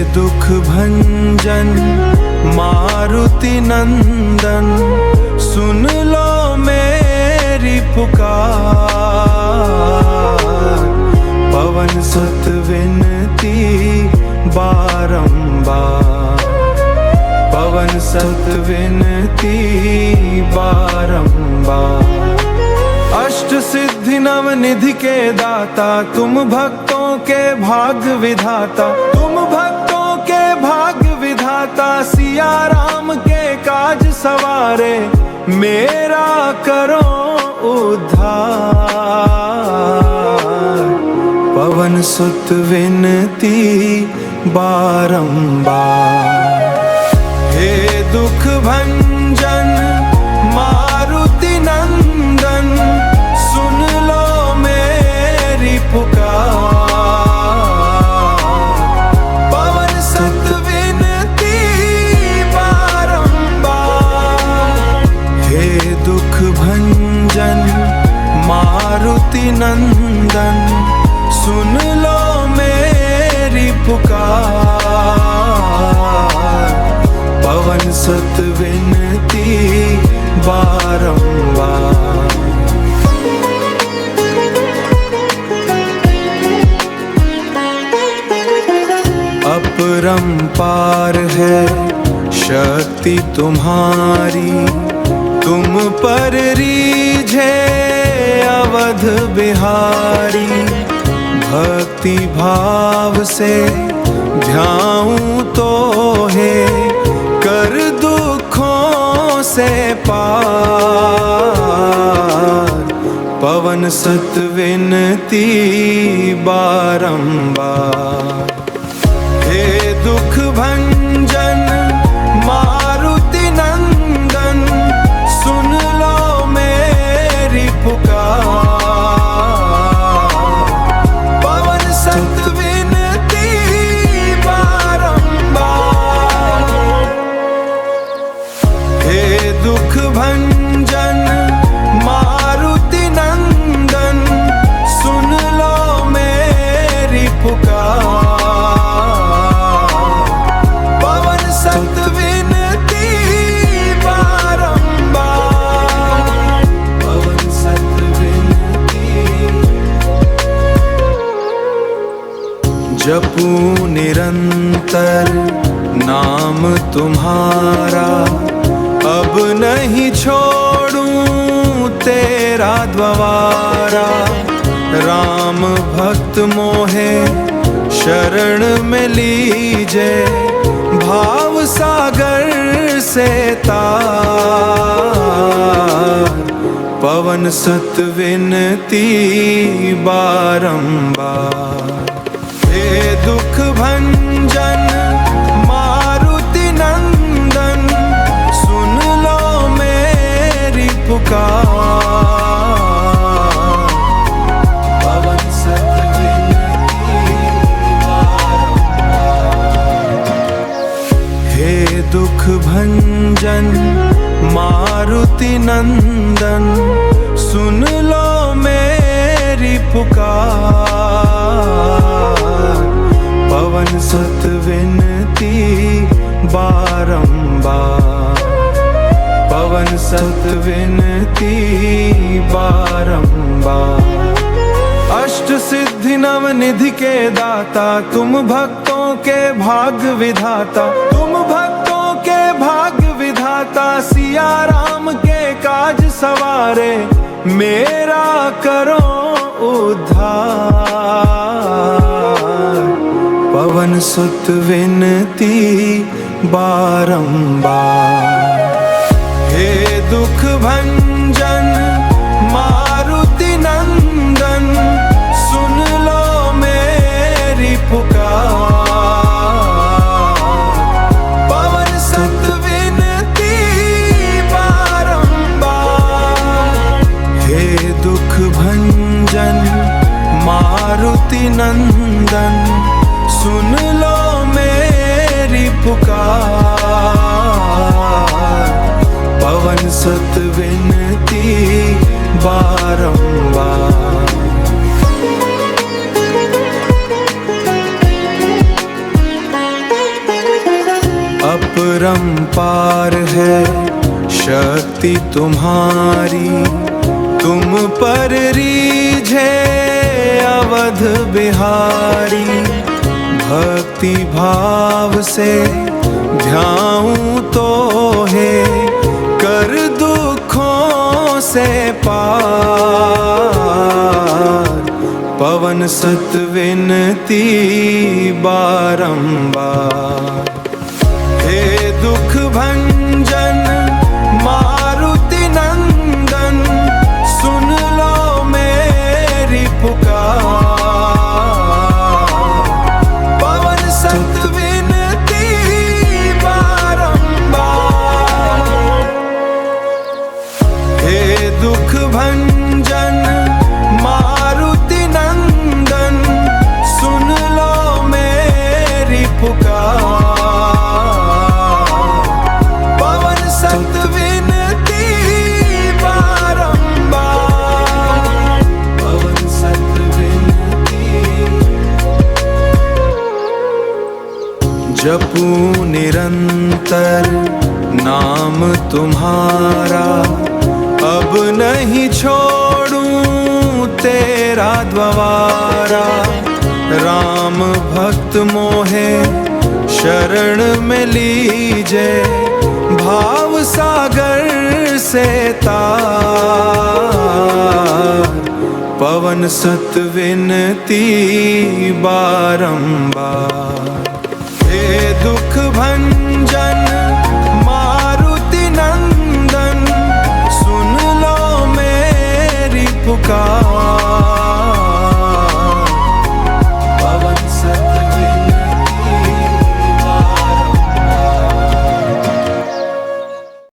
दुख भंजन मारुति नंदन, सुन लो मेरी पुकार। पवन सुत विनती बारंबार, पवन सुत विनती बारंबार। अष्ट सिद्धि नव निधि के दाता, तुम भक्तों के भाग्य विधाता, तुम भक्तों के भाग्य विधाता। सिया राम के काज सवारे, मेरा करो उद्धार। पवन सुत विनती बारंबार। हे दुख भंजन मारुति नंदन, सुन लो मेरी पुकार। पवन सुत विनती बारंबार। हे दुख भंजन मारुति नंदन, सुन लो मेरी पुकार। पवन सुत विनती बारंबार। अपरंपार है शक्ति तुम्हारी, तुम पर रीझे अवध बिहारी। भक्ति भाव से ध्याऊं तो है, कर दुखों से पार। पवन सुत विनती बारंबार। हे दुख भंजन मारुति नंदन, सुन लो मेरी पुकार। पवन सुत विनती बारंबार। हे दुख भंजन मारुति नंदन, सुन लो मेरी पुकार। पवन सुत विनती बारंबार। पवन सुत विनती। जपूं निरंतर नाम तुम्हारा, अब नहीं छोड़ूं तेरा द्वारा। राम भक्त मोहे शरण में लीजे, भाव सागर से तार। पवन सुत विनती बारंबार। हे दुख भंजन मारुति नंदन, सुन लो मेरी पुकार। पवन सुत विनती बारंबार। हे दुख भंजन मारुति नंदन, सुन लो मेरी पुकार। पवन सुत विनती बारंबार। पवन सुत विनती बारंबार। अष्ट सिद्धि नव निधि के दाता, तुम भक्तों के भाग्य विधाता, तुम भक्तों के भाग्य विधाता। सिया राम के काज सवारे, मेरा करो उद्धार। पवन सुत विनती बारंबार। हे दुख भंजन मारुति नंदन, सुन लो मेरी पुकार। पवन सुत विनती बारंबार। हे दुख भंजन मारुति नंदन, सुन लो मेरी पुकार। सत विनती बारंबार। अपरंपार है शक्ति तुम्हारी, तुम पर रीझे अवध बिहारी। भक्ति भाव से ध्याऊं तो है, कर दुखों से पार। पवन सत विनती बारंबार। हे दुख भंजन मारुति नंदन, सुन लो मेरी पुकार। पवन सत विनती बारंबार। हे दुख भंजन मारुति नंदन, सुन लो मेरी पुकार। सत विनती बारंबार। पवन सत विनती। जपू निरंतर नाम तुम्हारा, अब नहीं छोड़ूं तेरा द्वारा। राम भक्त मोहे शरण में लीजे, भाव सागर से तार। पवन सत विनती बारंबार। हे दुख भंजन मारुति नंदन, सुन लो मेरी पुकार।